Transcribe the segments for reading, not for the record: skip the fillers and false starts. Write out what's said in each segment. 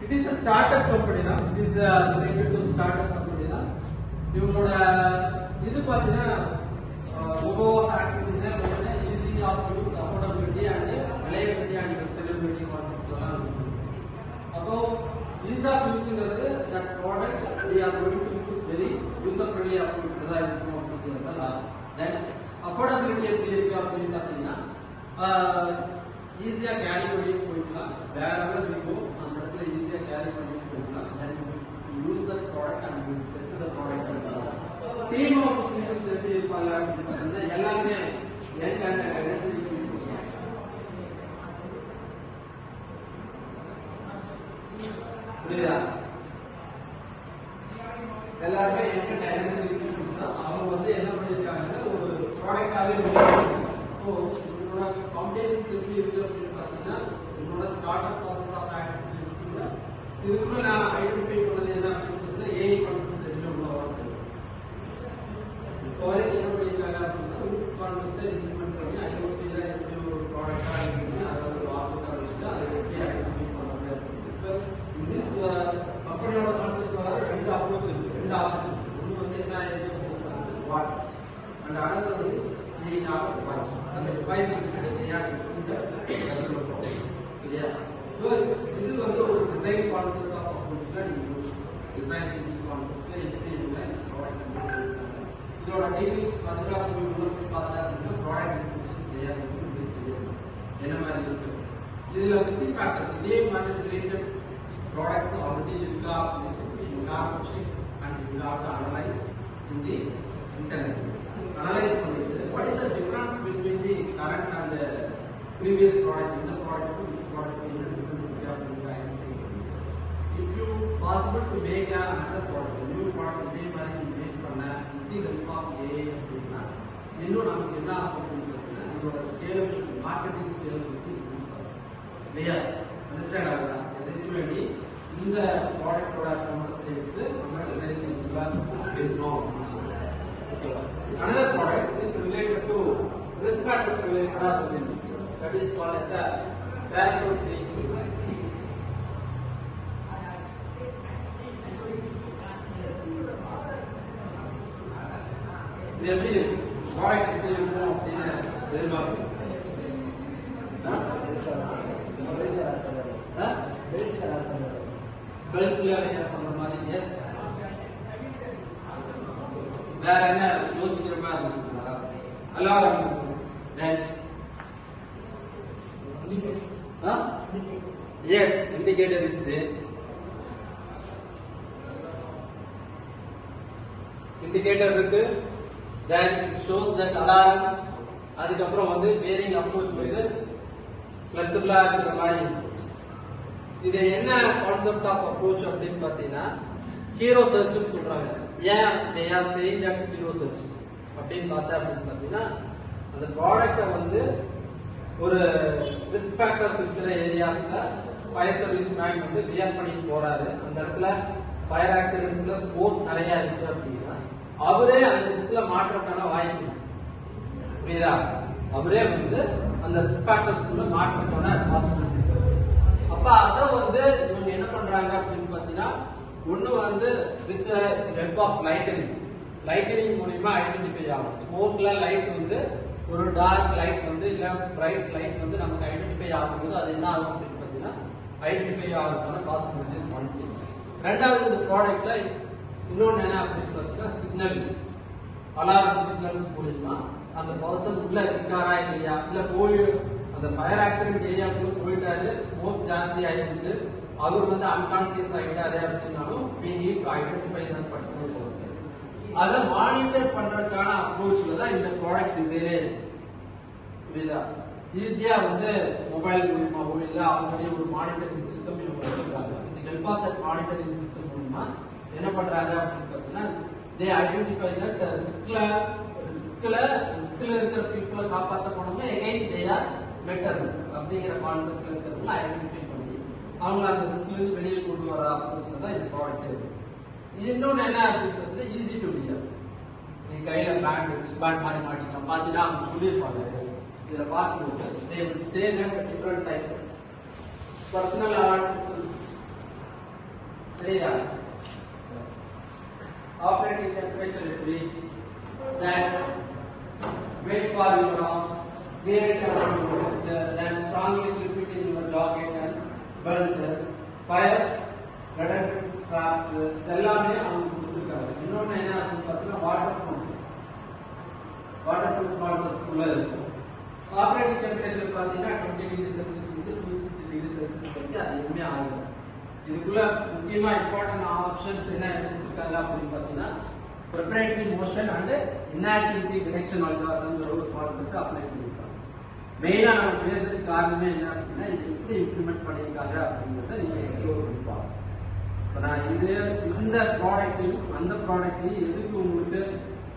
It is a startup company now. It is related to startup company now. இவங்களோட இது பார்த்தீங்கன்னா overall activities easy of use, affordability and reliability and sustainability concept எல்லாம் இருக்கு. அப்போ ease of usingறது that product we are going to use very user friendly அப்படின்றதா இருக்கும் அப்படின்றதால then affordability எப்படி இருக்கு அப்படின்னு பார்த்தீங்கன்னா ஈஸியா கேரி பண்ணி போயிடலாம். வேற எல்லாம் இருக்கும் அந்த இடத்துல ஈஸியா கேரி பண்ணி போயிடலாம். then use the product and test the product. Team of peoples எப்படி இருப்பாங்க அப்படின்னு எல்லாமே புரியுதா? எல்லாருமே அவங்க வந்து என்ன பண்ணிருக்காங்கன்னா ஒரு ப்ராடக்டாவே காம்படிஷன்ஸ் எப்படி இருக்கு அப்படின்னு பாத்தீங்கன்னா உங்களோட startup process of activities இதுக்குள்ள நான் ஐடென்டிஃபை பண்ணது என்ன அப்படின்னு ஏஐ கான்செப்ட்ஸ் எப்படி உள்ள வரும். இப்போ வரைக்கும் என்ன பண்ணிருக்காங்க அப்படின்னா ரூட்ஸ் கான்செப்டை இம்ப்ளிமெண்ட் பண்ணி ஐஓடியில எப்படி ஒரு ப்ராடக்டா இருக்கு அதை ஒரு ஆப்ஜெக்டா வச்சுட்டு அதை எப்படி ஐடென்டிஃபை பண்றது. இப்போ இங்கிலீஷ் கம்பெனியோட கான்செப்ட் வர ரெண்டு அப்ரோச் இருக்கு. ரெண்டு ஆப்ஜெக்ட் ஒன்று வந்து என்ன வாட் அண்ட் அனதர் வந்து டிவைஸ். அந்த டிவைஸ் இது வந்து ஒரு டிசைன் கான்செப்ட் ஆஃப் அப்ரோச்ல நீங்க டிசைன் திங்கிங் கான்செப்ட்ல எப்படி இல்லை இதோட டீடைல்ஸ் ஃபர்தரா போய் உள்ள போய் பார்த்தா அப்படின்னா ப்ராடக்ட் டிஸ்கிரிப்ஷன்ஸ் தயார் பண்ணி தெரியும் என்ன மாதிரி இருக்கு. இதுல மிஸ்ஸிங் ஃபேக்டர்ஸ் இதே மாதிரி ரிலேட்டட் ப்ராடக்ட்ஸ் ஆல்ரெடி இருக்கா அப்படின்னு சொல்லிட்டு you have to check and you have to analyse in the internet. Analyse பண்ணிட்டு what is the difference between the current and the previous product in the product to this product in the different if you possible to make another product new product இதே மாதிரி make பண்ண with the help of AI அப்படின்னா இன்னும் நமக்கு என்ன ஆகும் அப்படின்னா இதோட ஸ்கேல் மார்க்கெட்டிங் ஸ்கேல் வந்து இன்க்ரீஸ் ஆகும். இல்லையா? அண்டர்ஸ்டாண்ட் ஆகுதா? எதுக்கு வேண்டி இந்த ப்ராடக்டோட கான்செப்ட் எடுத்து நம்ம டிசைன் பண்ணிக்கலாம் பேசணும் அப்படின்னு சொல்லுவோம். Another product is related to risk factors related that is called as a Pareto 3. இது எப்படி ப்ராடக்ட் எப்படி இருக்கும் அப்படின்னு எதிர்பார்க்கும். பெல்ட்ல ஷேர் பண்ற மாதிரி. எஸ், வேற என்ன யோசிக்கிற மாதிரி இருக்குங்களா? Alarm as indicator is there. Indicator இருக்கு. then it shows that alarm. அதுக்கப்புறம் வந்து வேரிங் அப்ரோச் வந்து ஃபிளெக்சிபிளா இருக்கிற மாதிரி. இது என்ன கான்செப்ட் ஆஃப் அப்ரோச் அப்படின்னு பாத்தீங்கன்னா ஹீரோ சர்ச் சொல்றாங்க. ஏன் they are saying that hero search அப்படின்னு பார்த்தா அப்படின்னு பாத்தீங்கன்னா அந்த ப்ராடக்ட்டை வந்து ஒரு ரிஸ்க் ஃபேக்டர்ஸ் இருக்கிற ஏரியாஸ்ல ஃபயர் சர்வீஸ் மேன் வந்து கிளியர் பண்ணிட்டு போறாரு. அந்த இடத்துல ஃபயர் ஆக்சிடென்ட்ஸ்ல ஸ்மோக் நிறைய இருக்கு அப்படின்னா அவரே அந்த ரிஸ்க்ல மாற்றக்கான வாய்ப்பு. புரியுதா? அவரே வந்து அந்த ரிஸ்க் ஃபேக்டர்ஸ்க்குள்ள மாற்றக்கான பாசிபிலிட்டிஸ் இருக்கு. அப்ப அதை வந்து இவங்க என்ன பண்றாங்க அப்படின்னு பாத்தீங்கன்னா ஒண்ணு வந்து வித் ஹெல்ப் ஆஃப் லைட்டனிங் மூலமா ஐடென்டிஃபை ஆகும். ஸ்மோக்ல லைட் வந்து ஒரு டார்க் லைட் வந்து இல்ல பிரைட் லைட் வந்து நமக்கு ஐடென்டிஃபை ஆகும்போது அது என்ன ஆகும் அப்படின்னு பாத்தீங்கன்னா ஐடென்டிஃபை ஆகிறதுக்கான பாசிபிலிட்டிஸ் ஒன்று. ரெண்டாவது இந்த ப்ராடக்ட்ல இன்னொன்னு என்ன அப்படின்னு பாத்தீங்கன்னா சிக்னல் அலாரம் சிக்னல்ஸ் மூலமா அந்த பர்சன் உள்ள இருக்காரா இல்லையா, இல்ல போய் அந்த ஃபயர் ஆக்சிடென்ட் ஏரியாக்குள்ள போயிட்டாரு, ஸ்மோக் ஜாஸ்தி ஆயிடுச்சு, அவர் வந்து அன்கான்சியஸ் ஆயிட்டாரு அப்படின்னாலும் we need to identify that particular person. அத மானிட்டர் பண்றதுக்கான அப்ரோச்ல தான் இந்த ப்ராடக்ட் டிசைனே. புரியுதா? ஈஸியா வந்து மொபைல் மூலமாவோ இல்ல அவங்களுடைய ஒரு மானிட்டரிங் சிஸ்டம் இவங்க வச்சிருக்காங்க. இந்த help of that monitoring system மூலமா என்ன பண்றாங்க அப்படின்னு பாத்தீங்கன்னா they identify that ரிஸ்க்ல இருக்கிற பீப்புளை காப்பாற்ற போனோம்னா again they are better risk அப்படிங்கிற கான்செப்ட்ல இருக்கிறவங்க ஐடென்டிஃபை பண்ணி அவங்க அந்த ரிஸ்க்ல இருந்து வெளியே கொண்டு வர அப்ரோச்ல தான் இந்த ப்ராடக்ட். இன்னொன்னு என்ன அப்படின்னு பார்த்தீங்கன்னா ஈஸி டு வியர். நீங்க கையில பேண்ட் மாதிரி மாட்டிக்கலாம். பார்த்தீங்கன்னா அவங்க சொல்லியிருப்பாங்க இதுல பார்க்கும்போது they will say that different type personal alert system clear. Operating temperature will be that wait for your wear it then strongly clip it in your jacket and belt, fire redundant straps எல்லாமே அவங்க கொடுத்துருக்காங்க. இன்னொன்று என்ன அப்படின்னு பார்த்தீங்கன்னா water proof concepts உள்ள இருக்கும். Operating temperature பார்த்தீங்கன்னா 20 degree Celsius to 260 degree Celsius வரைக்கும் அது எதுவுமே ஆகும். இதுக்குள்ள முக்கியமா இம்பார்ட்டன்ட் ஆப்ஷன்ஸ் என்ன கொடுத்துருக்காங்க அப்படின்னு பார்த்தீங்கன்னா preparatory motion and inactivity detection அல்காரிதம்ங்கிற ஒரு கான்செப்ட் அப்ளை பண்ணியிருக்காங்க. மெயினா நம்ம பேசுறதுக்கு காரணமே என்ன அப்படின்னா இது எப்படி இம்ப்ளிமெண்ட் பண்ணியிருக்காங்க அப்படிங்கிறத நீங்க எக்ஸ்ப்ளோர் பண்ணி பாருங்க. இப்போ நான் இந்த ப்ராடக்ட்டையும் அந்த ப்ராடக்ட்டையும் எதுக்கு உங்களுக்கு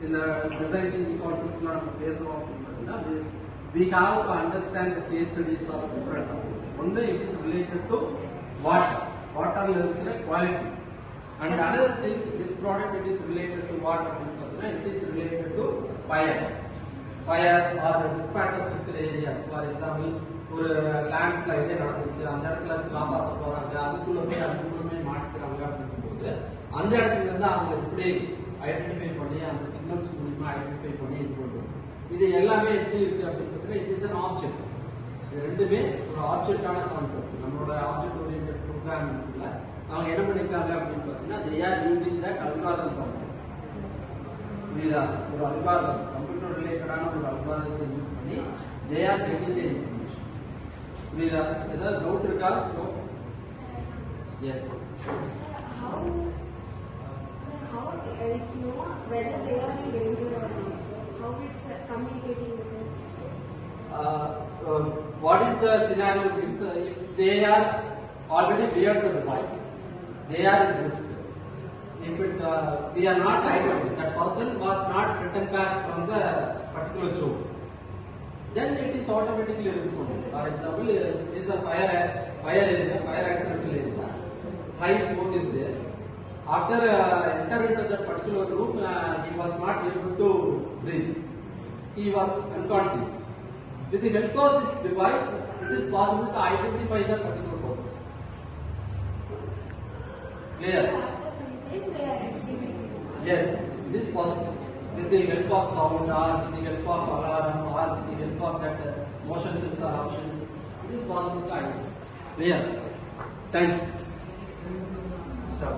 இந்த டிசைனிங் கான்செப்ட்ஸ்லாம் நம்ம பேசுறோம் அப்படின்னு பார்த்தீங்கன்னா we have to understand the case studies of different approach. One it is related to water இருக்கிற quality, and another thing this product it is related to water அப்படின்னா it is related to fire or dispatches இருக்கிற areas. For example ஒரு லேண்ட்ஸ்லைடே நடந்துச்சு, அந்த இடத்துல காப்பாற்ற போறாங்க, அதுக்குள்ளமே மாட்டிக்கிறாங்க அப்படிங்கும்போது அந்த இடத்துல இருந்து அவங்க எப்படி ஐடென்டிஃபை பண்ணி அந்த சிக்னல்ஸ் மூலமா ஐடென்டிஃபை பண்ணி இது பண்ணுவோம். இது எல்லாமே எப்படி இருக்கு அப்படின்னு இட் இஸ் an ஆப்ஜெக்ட். இது ரெண்டுமே ஒரு ஆப்ஜெக்டான கான்செப்ட். நம்மளோட ஆப்ஜெக்ட் ஓரியன்டட் ப்ரோக்ராமிங்ல அவங்க என்ன பண்ணிருக்காங்க அப்படின்னு பார்த்தீங்கன்னா they are using that algorithm concept. புரியுதா? ஒரு அல்காரிதம் கம்ப்யூட்டர் ரிலேட்டடான ஒரு அல்காரிதத்தை யூஸ் பண்ணி they are getting the information. புரியுதா? ஏதாவது டவுட் இருக்கா? S. How it's know whether they are in danger or not. So how it's communicating with them? What is the scenario? If they are already wear the device, they are in risk. If we are not identified, that person was not returned back from the particular job, then it is automatically responded. For example, this is a fire accident area. High smoke is there. After entering into that particular room, he was not able to breathe. He was unconscious. With the help of this device, it is possible to identify the particular person. Clear? After some time they are estimating. Yes, it is possible. With the help of sound or with the help of alarm or with the help of that motion sensor options, it is possible to identify. Clear? Thank you. Stop.